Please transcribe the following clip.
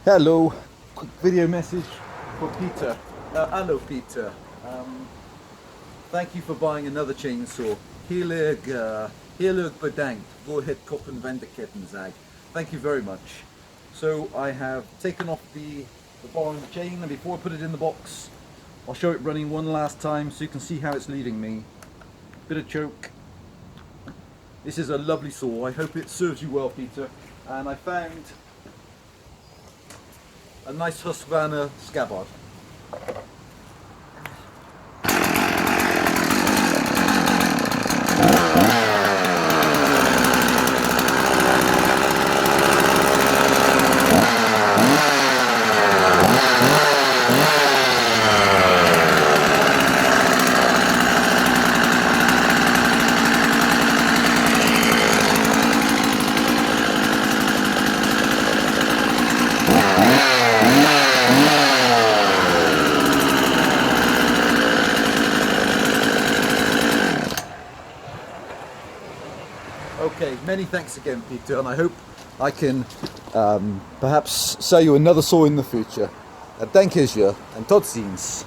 Hello, quick video message for Peter. Hello Peter. Thank you for buying another chainsaw. Heerlijk bedankt voor het kopen van de kettingzaag. Thank you very much. So I have taken off the bar on the chain, and before I put it in the box, I'll show it running one last time so you can see how it's leaving me. Bit of choke. This is a lovely saw. I hope it serves you well, Peter. And I found a nice Husqvarna scabbard. Okay, many thanks again, Peter, and I hope I can perhaps sell you another saw in the future. Dank is je, en tot ziens.